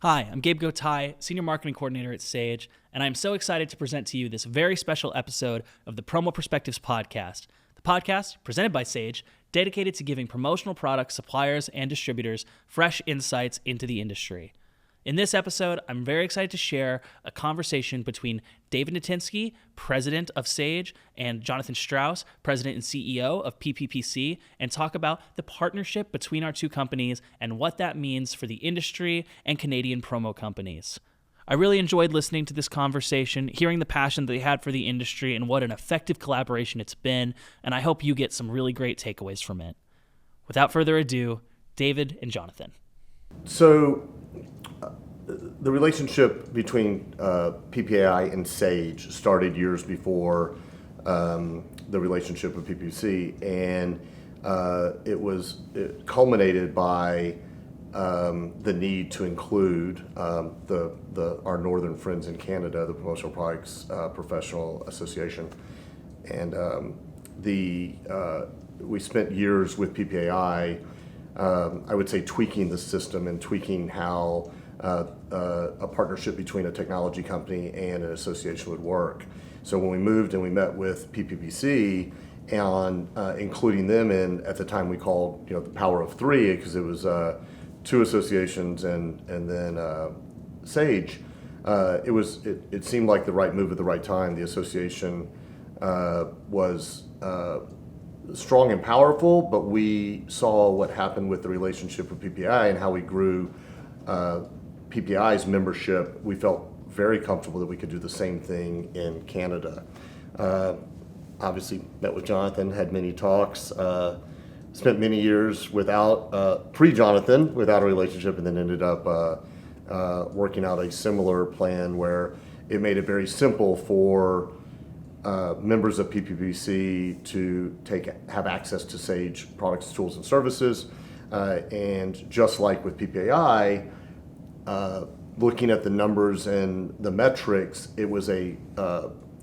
Hi, I'm Gabe Gotay, Senior Marketing Coordinator at SAGE, and I'm so excited to present to you this very special episode of the Promo Perspectives podcast. The podcast, presented by SAGE, dedicated to giving promotional product suppliers and distributors fresh insights into the industry. In this episode, I'm very excited to share a conversation between David Natinsky, President of SAGE, and Jonathan Strauss, President and CEO of PPPC, and talk about the partnership between our two companies and what that means for the industry and Canadian promo companies. I really enjoyed listening to this conversation, hearing the passion that they had for the industry and what an effective collaboration it's been, and I hope you get some really great takeaways from it. Without further ado, David and Jonathan. So, the relationship between PPAI and SAGE started years before the relationship with PPPC, and it culminated by the need to include our northern friends in Canada, the Promotional Products Professional Association, and we spent years with PPAI. I would say tweaking the system and tweaking how a partnership between a technology company and an association would work. So when we moved and we met with PPPC and including them in, at the time we called the power of three, because it was two associations and then SAGE. It seemed like the right move at the right time. The association was strong and powerful, but we saw what happened with the relationship with PPAI and how we grew PPAI's membership. We felt very comfortable that we could do the same thing in Canada. Obviously met with Jonathan, had many talks, spent many years without, pre-Jonathan, without a relationship, and then ended up working out a similar plan where it made it very simple for members of PPPC to have access to SAGE products, tools, and services. And just like with PPAI, looking at the numbers and the metrics, it was a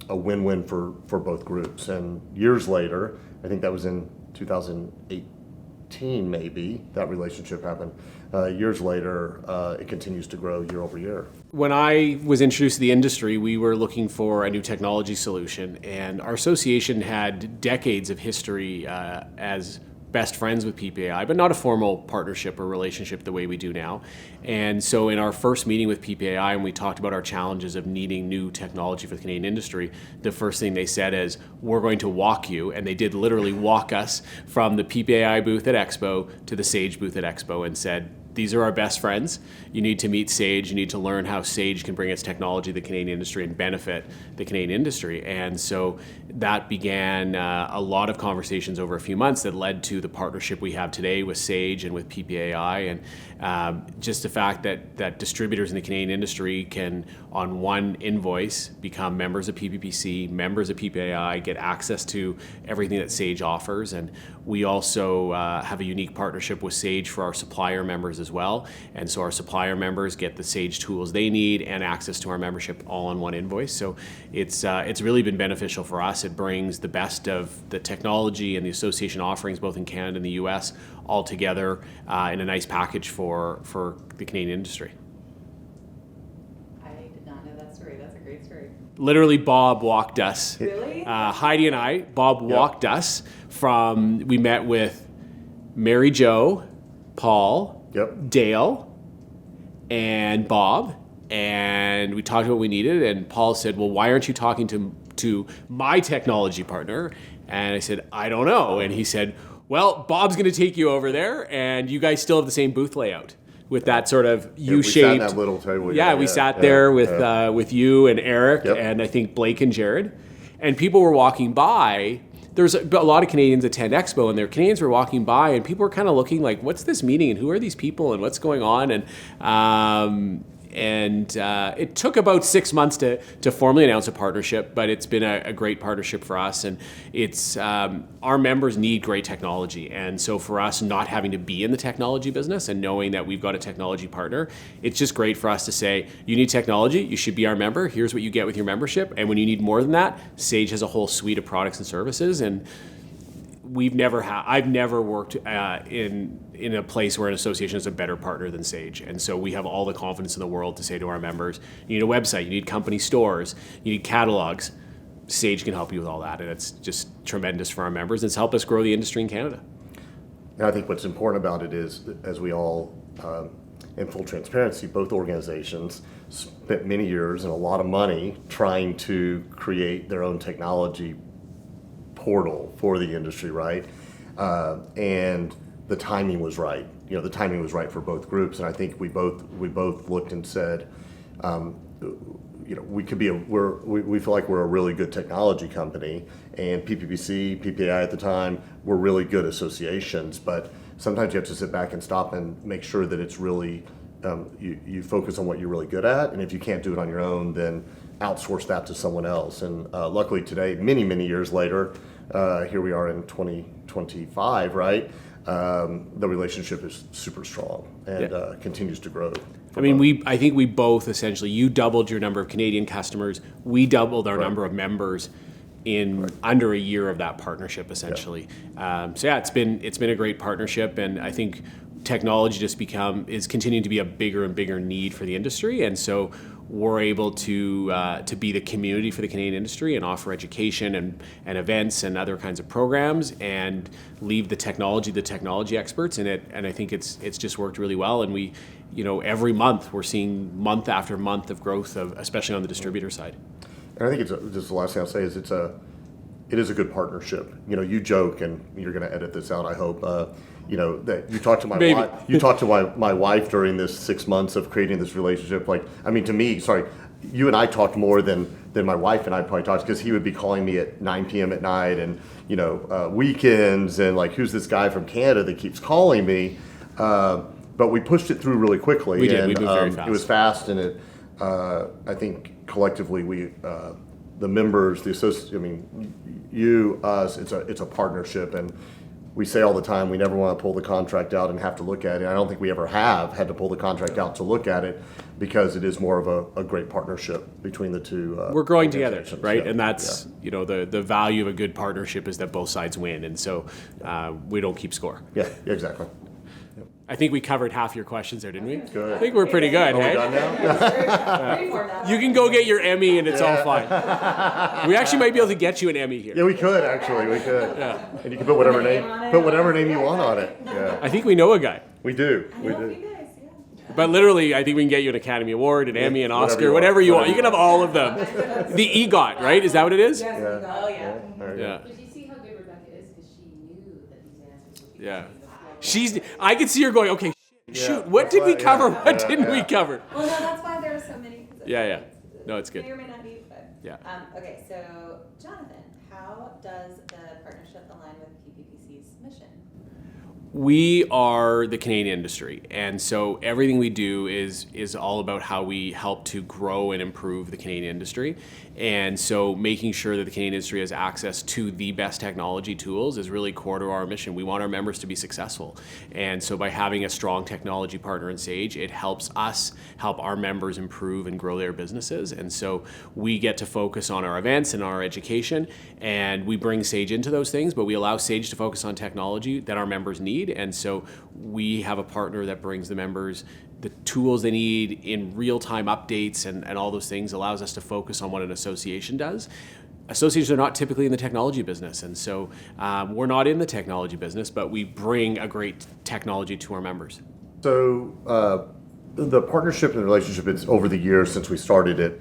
win-win for both groups. And years later, I think that was in 2018 maybe, that relationship happened. Years later, it continues to grow year over year. When I was introduced to the industry, we were looking for a new technology solution, and our association had decades of history as best friends with PPAI, but not a formal partnership or relationship the way we do now. And so in our first meeting with PPAI, and we talked about our challenges of needing new technology for the Canadian industry, the first thing they said is, we're going to walk you, and they did literally walk us from the PPAI booth at Expo to the SAGE booth at Expo and said, these are our best friends. You need to meet SAGE. You need to learn how SAGE can bring its technology to the Canadian industry and benefit the Canadian industry. And so that began a lot of conversations over a few months that led to the partnership we have today with SAGE and with PPAI. And just the fact that distributors in the Canadian industry can, on one invoice, become members of PPPC, members of PPAI, get access to everything that SAGE offers. And we also have a unique partnership with SAGE for our supplier members as well. And so our supplier members get the SAGE tools they need and access to our membership all on one invoice. So it's really been beneficial for us. It brings the best of the technology and the association offerings both in Canada and the US all together in a nice package for the Canadian industry. I did not know that story. That's a great story. Literally, Bob walked us. Really? Heidi and I, Bob walked us from, we met with Mary Jo, Paul, Dale, and Bob, and we talked about what we needed, and Paul said, well, why aren't you talking to my technology partner? And I said, I don't know. And he said, well, Bob's going to take you over there, and you guys still have the same booth layout with that sort of U-shaped. We sat in that little table. We sat there with you and Eric and I think Blake and Jared, and people were walking by. There's a lot of Canadians attend Expo, and their Canadians were walking by, and people were kind of looking like, what's this meeting, and who are these people, and what's going on? And it took about 6 months to formally announce a partnership, but it's been a great partnership for us, and it's our members need great technology, and so for us not having to be in the technology business and knowing that we've got a technology partner, it's just great for us to say, you need technology, you should be our member, here's what you get with your membership, and when you need more than that, SAGE has a whole suite of products and services, and I've never worked in a place where an association is a better partner than SAGE. And so we have all the confidence in the world to say to our members, you need a website, you need company stores, you need catalogs. SAGE can help you with all that. And it's just tremendous for our members. It's helped us grow the industry in Canada. And I think what's important about it is, as we all, in full transparency, both organizations spent many years and a lot of money trying to create their own technology portal for the industry, right? And the timing was right. The timing was right for both groups, and I think we both looked and said, we could be we feel like we're a really good technology company, and PPPC, PPAI at the time were really good associations, but sometimes you have to sit back and stop and make sure that it's really you focus on what you're really good at, and if you can't do it on your own, then outsource that to someone else. And luckily today, many years later, here we are in 2025, right? The relationship is super strong and continues to grow. I think we both essentially, you doubled your number of Canadian customers, we doubled our number of members in under a year of that partnership, essentially. It's been a great partnership, and I think technology is continuing to be a bigger and bigger need for the industry, and so we're able to be the community for the Canadian industry and offer education and events and other kinds of programs, and leave the technology experts in it. And I think it's just worked really well. And we, every month we're seeing month after month of growth, especially on the distributor side. And I think just the last thing I'll say is it is a good partnership. You joke, and you're going to edit this out, I hope. That you talked to my wife. You talked to my wife during this 6 months of creating this relationship. To me, you and I talked more than my wife and I probably talked, because he would be calling me at 9 p.m. at night and weekends, and who's this guy from Canada that keeps calling me? But we pushed it through really quickly. We did. And, we moved very fast. It was fast, and it. I think collectively we. The members, the associate, you, us, it's a partnership, and we say all the time we never want to pull the contract out and have to look at it. I don't think we ever have had to pull the contract out to look at it, because it is more of a great partnership between the two. We're growing together, right? Yeah. And that's, the value of a good partnership is that both sides win, and so we don't keep score. Yeah, exactly. I think we covered half your questions there, didn't we? Good. I think we're pretty good, Are we hey? done now? You can go get your Emmy, and it's all fine. We actually might be able to get you an Emmy here. Yeah, we could actually. We could. Yeah. And you can put whatever name you want on it. Yeah. I think we know a guy. We do. But literally, I think we can get you an Academy Award, an Emmy, an Oscar, whatever you want. You can have all of them. The EGOT, right? Is that what it is? Yes, oh yeah. Yeah. Did you see how good Rebecca is? Because she knew that these answers would be Yeah. I could see her going, okay, shoot, what did we cover? What didn't we cover? Well, no, that's why there are so many. Yeah. No, it's good. May or may not be, but. Yeah. Okay, so Jonathan, how does the partnership align with PPPC's mission? We are the Canadian industry, and so everything we do is all about how we help to grow and improve the Canadian industry. And so making sure that the Canadian industry has access to the best technology tools is really core to our mission. We want our members to be successful. And so by having a strong technology partner in SAGE, it helps us help our members improve and grow their businesses. And so we get to focus on our events and our education, and we bring SAGE into those things, but we allow SAGE to focus on technology that our members need. And so we have a partner that brings the members the tools they need in real-time updates and all those things, allows us to focus on what an association does. Associations are not typically in the technology business, and so we're not in the technology business, but we bring a great technology to our members. So the partnership and the relationship, it's over the years since we started it.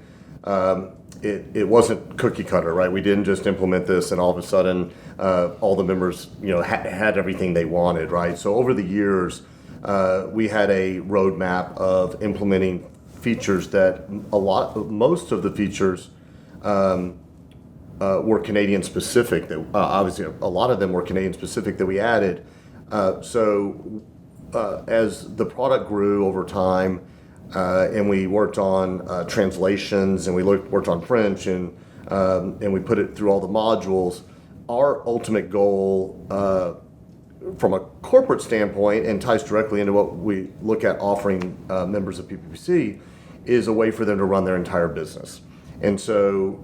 It wasn't cookie cutter, right? We didn't just implement this and all of a sudden all the members had everything they wanted, right? So over the years, we had a roadmap of implementing features that most of the features were Canadian specific. That obviously a lot of them were Canadian specific that we added. So as the product grew over time, and we worked on translations, and we worked on French, and we put it through all the modules. Our ultimate goal, from a corporate standpoint, and ties directly into what we look at offering members of PPPC, is a way for them to run their entire business. And so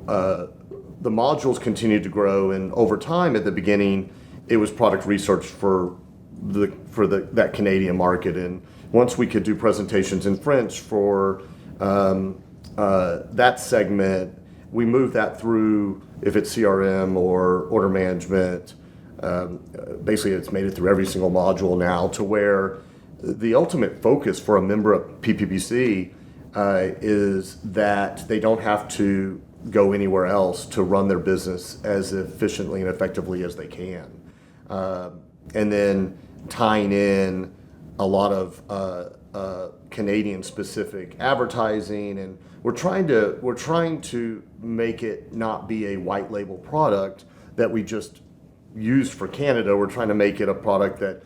the modules continued to grow, and over time, at the beginning, it was product research for that Canadian market. And once we could do presentations in French for that segment, we moved that through, if it's CRM or order management. Basically, it's made it through every single module now, to where the ultimate focus for a member of PPPC is that they don't have to go anywhere else to run their business as efficiently and effectively as they can. And then tying in a lot of Canadian-specific advertising, and we're trying to make it not be a white label product that we just use for Canada. We're trying to make it a product that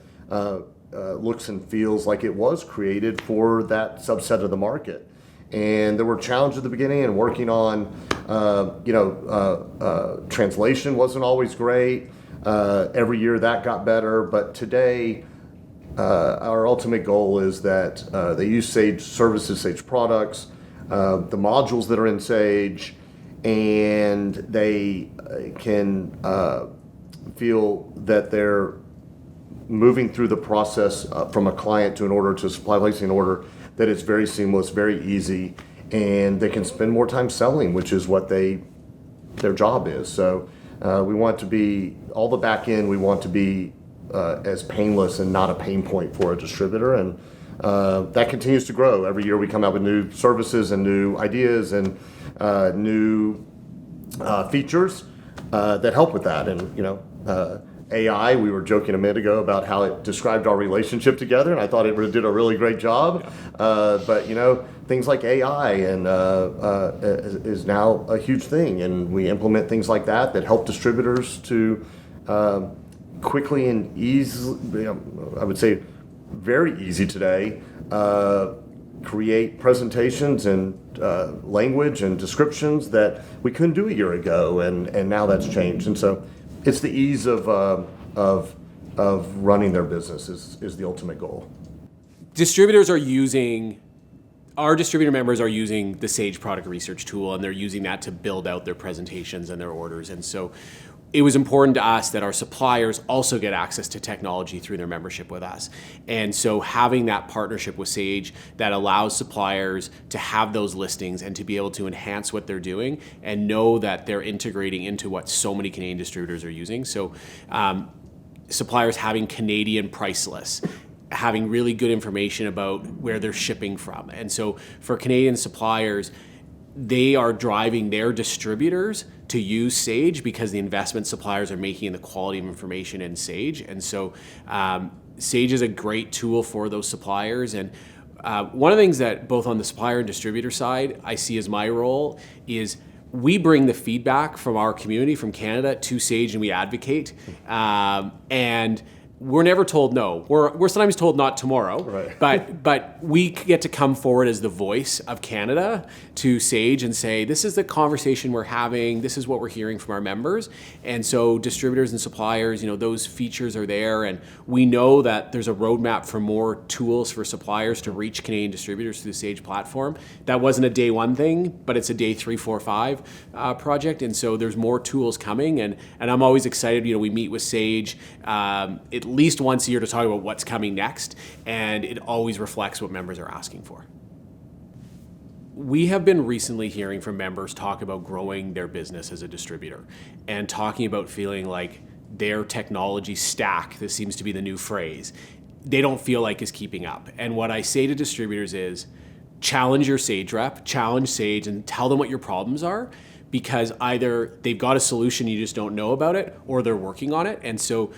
looks and feels like it was created for that subset of the market. And there were challenges at the beginning, and working on, translation wasn't always great. Every year that got better, but today our ultimate goal is that they use Sage services, Sage products, the modules that are in Sage, and they can feel that they're moving through the process from a client to an order to a supply placing an order, that it's very seamless, very easy, and they can spend more time selling, which is what their job is. So we want to be, all the back end, we want to be as painless and not a pain point for a distributor, and that continues to grow. Every year we come out with new services and new ideas and new features that help with that. And AI, we were joking a minute ago about how it described our relationship together, and I thought it did a really great job. But things like AI and is now a huge thing, and we implement things like that help distributors to quickly and easily, I would say very easy today, create presentations and language and descriptions that we couldn't do a year ago, and now that's changed. And so it's the ease of running their business is the ultimate goal. Our distributor members are using the Sage product research tool, and they're using that to build out their presentations and their orders. And so it was important to us that our suppliers also get access to technology through their membership with us. And so having that partnership with Sage that allows suppliers to have those listings and to be able to enhance what they're doing and know that they're integrating into what so many Canadian distributors are using. So suppliers having Canadian price lists, having really good information about where they're shipping from. And so for Canadian suppliers, they are driving their distributors to use Sage because the investment suppliers are making in the quality of information in Sage. And so Sage is a great tool for those suppliers. And one of the things that both on the supplier and distributor side I see as my role is we bring the feedback from our community, from Canada, to Sage, and we advocate. And we're never told no. We're sometimes told not tomorrow, right. but we get to come forward as the voice of Canada to Sage and say, this is the conversation we're having, this is what we're hearing from our members. And so distributors and suppliers, those features are there, and we know that there's a roadmap for more tools for suppliers to reach Canadian distributors through the Sage platform. That wasn't a day one thing, but it's a day 3, 4, 5 project. And so there's more tools coming, and I'm always excited. We meet with Sage at least once a year to talk about what's coming next, and it always reflects what members are asking for. We have been recently hearing from members talk about growing their business as a distributor and talking about feeling like their technology stack, this seems to be the new phrase, they don't feel like is keeping up. And what I say to distributors is challenge your Sage rep, challenge Sage, and tell them what your problems are, because either they've got a solution, you just don't know about it, or they're working on it. And so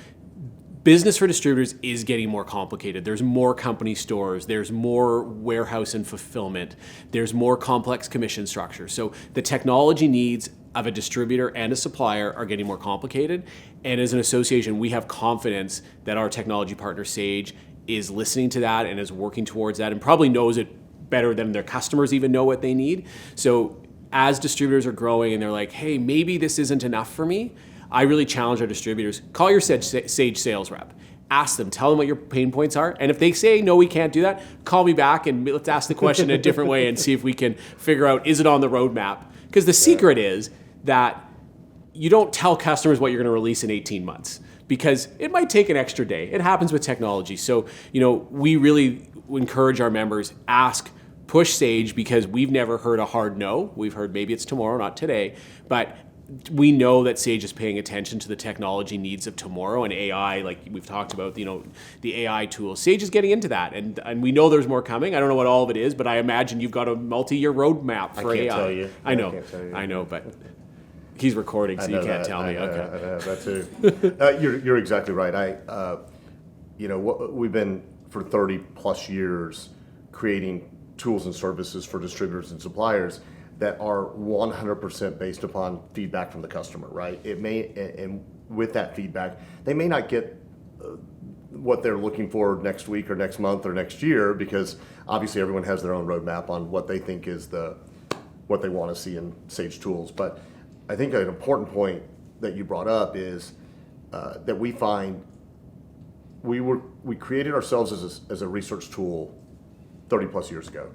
business for distributors is getting more complicated. There's more company stores, there's more warehouse and fulfillment, there's more complex commission structure. So the technology needs of a distributor and a supplier are getting more complicated. And as an association, we have confidence that our technology partner Sage is listening to that and is working towards that, and probably knows it better than their customers even know what they need. So as distributors are growing and they're like, hey, maybe this isn't enough for me, I really challenge our distributors, call your Sage sales rep, ask them, tell them what your pain points are. And if they say, no, we can't do that, call me back and let's ask the question in a different way and see if we can figure out, is it on the roadmap? Because the secret is that you don't tell customers what you're going to release in 18 months. because it might take an extra day. It happens with technology. So, we really encourage our members, push Sage, because we've never heard a hard no. We've heard maybe it's tomorrow, not today, but we know that Sage is paying attention to the technology needs of tomorrow, and AI, like we've talked about, the AI tools. Sage is getting into that, and we know there's more coming. I don't know what all of it is, but I imagine you've got a multi-year roadmap for AI. I can't tell you. I know, but he's recording, so you can't tell me. I know that too. You're exactly right. We've been for 30 plus years creating tools and services for distributors and suppliers that are 100% based upon feedback from the customer, right? And with that feedback, they may not get what they're looking for next week or next month or next year, because obviously everyone has their own roadmap on what they think is what they want to see in Sage tools. But I think an important point that you brought up is that we find we created ourselves as a research tool 30 plus years ago,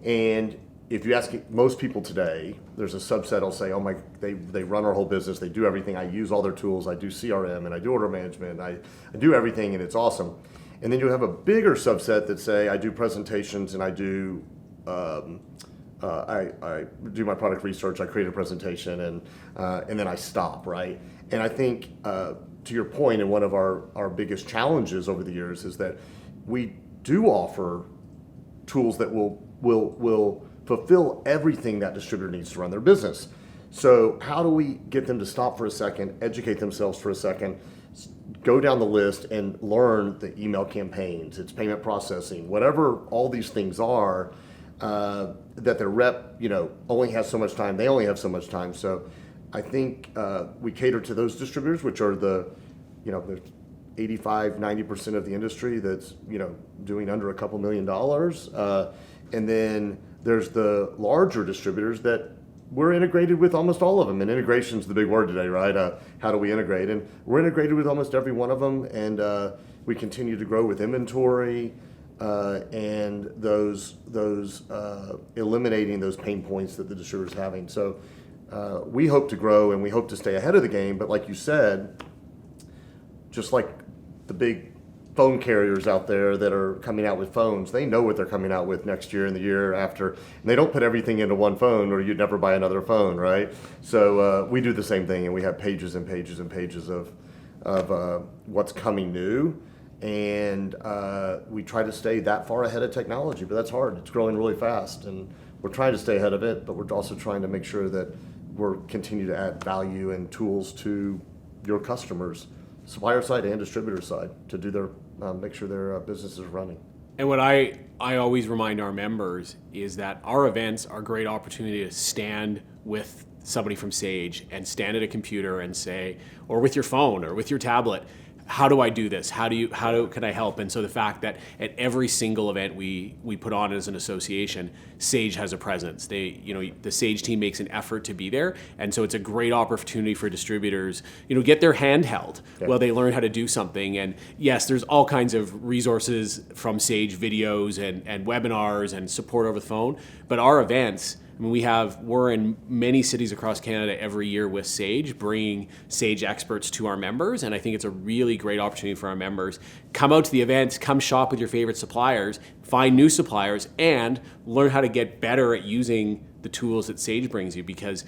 and if you ask most people today, there's a subset will say, "Oh they run our whole business. They do everything. I use all their tools. I do CRM and I do order management. I do everything, and it's awesome." And then you have a bigger subset that say, "I do presentations and I do I do my product research. I create a presentation and then I stop." Right? And I think to your point, and one of our biggest challenges over the years is that we do offer tools that will fulfill everything that distributor needs to run their business. So how do we get them to stop for a second, educate themselves for a second, go down the list and learn the email campaigns, it's payment processing, whatever all these things are, that their rep, only has so much time, they only have so much time. So I think we cater to those distributors, which are the 85-90% of the industry that's doing under a couple $1 million, and then there's the larger distributors that we're integrated with almost all of them, and integration's the big word today, right? How do we integrate? And we're integrated with almost every one of them, and we continue to grow with inventory and those eliminating those pain points that the distributor's having. So we hope to grow and we hope to stay ahead of the game, but like you said, just like the big phone carriers out there that are coming out with phones, they know what they're coming out with next year and the year after, and they don't put everything into one phone or you'd never buy another phone, right? So we do the same thing, and we have pages and pages and pages of what's coming new, and we try to stay that far ahead of technology, but that's hard. It's growing really fast, and we're trying to stay ahead of it, but we're also trying to make sure that we're continue to add value and tools to your customers, supplier side and distributor side, to do their make sure their business is running. And what I always remind our members is that our events are a great opportunity to stand with somebody from Sage and stand at a computer and say, or with your phone or with your tablet, how do I do this? How can I help? And so the fact that at every single event we put on as an association, Sage has a presence. The Sage team makes an effort to be there, and so it's a great opportunity for distributors, get their hand held while they learn how to do something. And yes, there's all kinds of resources from Sage, videos and webinars and support over the phone, but our events, we're in many cities across Canada every year with Sage, bringing Sage experts to our members, and I think it's a really great opportunity for our members. Come out to the events, come shop with your favorite suppliers, find new suppliers, and learn how to get better at using the tools that Sage brings you, because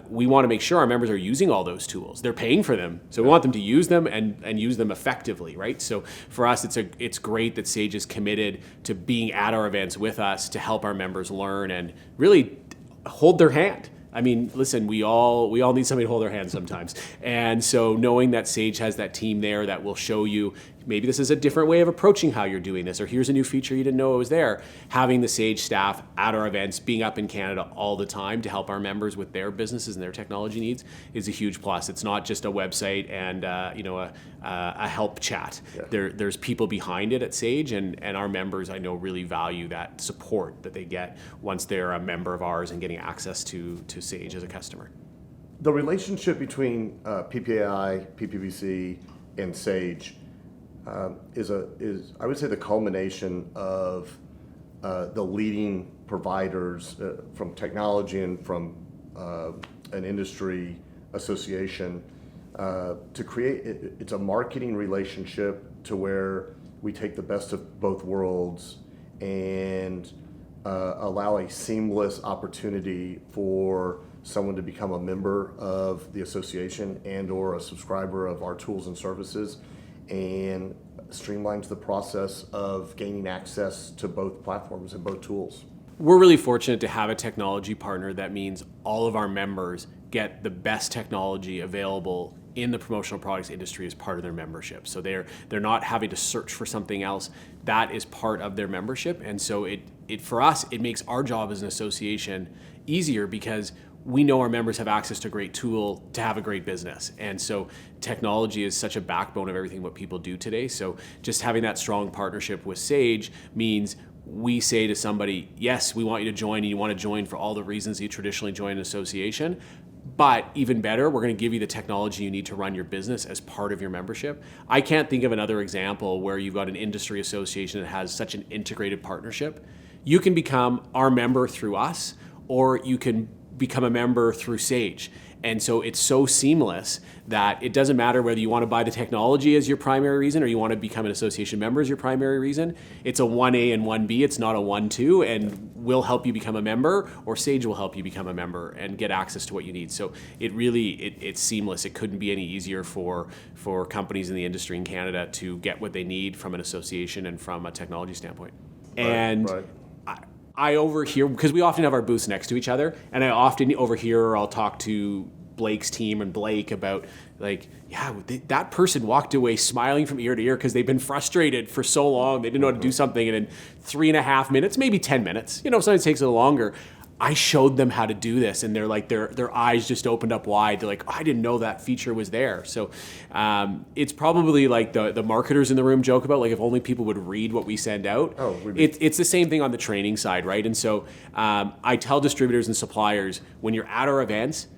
we want to make sure our members are using all those tools. They're paying for them, so we want them to use them and use them effectively, right? So for us, it's great that Sage is committed to being at our events with us to help our members learn and really hold their hand. Listen, we all need somebody to hold their hand sometimes. And so knowing that Sage has that team there that will show you, maybe this is a different way of approaching how you're doing this, or here's a new feature you didn't know it was there. Having the Sage staff at our events, being up in Canada all the time to help our members with their businesses and their technology needs is a huge plus. It's not just a website and a help chat. Yeah. There's people behind it at Sage, and our members, I know, really value that support that they get once they're a member of ours and getting access to Sage as a customer. The relationship between PPAI, PPPC, and Sage is I would say the culmination of the leading providers from technology and from an industry association to create, it's a marketing relationship to where we take the best of both worlds and allow a seamless opportunity for someone to become a member of the association and or a subscriber of our tools and services, and streamlines the process of gaining access to both platforms and both tools. We're really fortunate to have a technology partner that means all of our members get the best technology available in the promotional products industry as part of their membership. So they're not having to search for something else. That is part of their membership. And so it for us, it makes our job as an association easier because we know our members have access to a great tool to have a great business. And so technology is such a backbone of everything what people do today. So just having that strong partnership with SAGE means we say to somebody, yes, we want you to join, and you want to join for all the reasons you traditionally join an association. But even better, we're going to give you the technology you need to run your business as part of your membership. I can't think of another example where you've got an industry association that has such an integrated partnership. You can become our member through us, or you can become a member through SAGE. And so it's so seamless that it doesn't matter whether you want to buy the technology as your primary reason or you want to become an association member as your primary reason. It's a 1A and 1B, it's not a 1-2, and we'll help you become a member, or SAGE will help you become a member and get access to what you need. So it really, it's seamless. It couldn't be any easier for companies in the industry in Canada to get what they need from an association and from a technology standpoint. Right. I overhear, because we often have our booths next to each other, and I often overhear, or I'll talk to Blake's team and Blake about like, yeah, that person walked away smiling from ear to ear because they've been frustrated for so long. They didn't know how to do something, and in 3.5 minutes, maybe 10 minutes, sometimes it takes a little longer, I showed them how to do this, and they're like, their eyes just opened up wide. They're like, oh, I didn't know that feature was there. So it's probably like the marketers in the room joke about, like, if only people would read what we send out. It's the same thing on the training side, right? And so I tell distributors and suppliers, when you're at our events,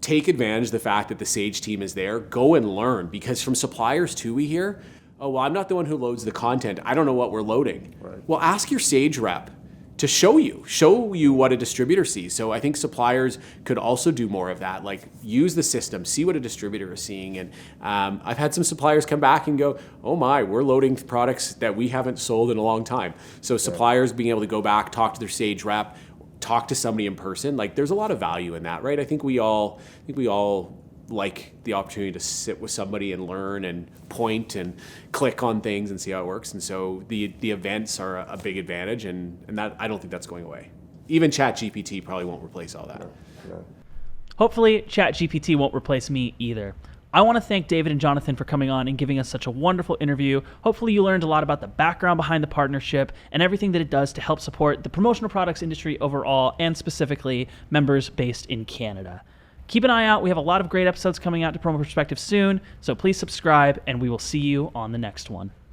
take advantage of the fact that the SAGE team is there. Go and learn, because from suppliers too, we hear, oh, well, I'm not the one who loads the content. I don't know what we're loading. Right. Well, ask your SAGE rep to show you what a distributor sees. So I think suppliers could also do more of that, like use the system, see what a distributor is seeing. And I've had some suppliers come back and go, oh my, we're loading products that we haven't sold in a long time. So suppliers being able to go back, talk to their SAGE rep, talk to somebody in person, like there's a lot of value in that, right? I think we all like the opportunity to sit with somebody and learn and point and click on things and see how it works. And so the events are a big advantage, and that, I don't think that's going away. Even ChatGPT probably won't replace all that. No. Hopefully, ChatGPT won't replace me either. I want to thank David and Jonathan for coming on and giving us such a wonderful interview. Hopefully you learned a lot about the background behind the partnership and everything that it does to help support the promotional products industry overall, and specifically members based in Canada. Keep an eye out. We have a lot of great episodes coming out to Promo Perspective soon, so please subscribe, and we will see you on the next one.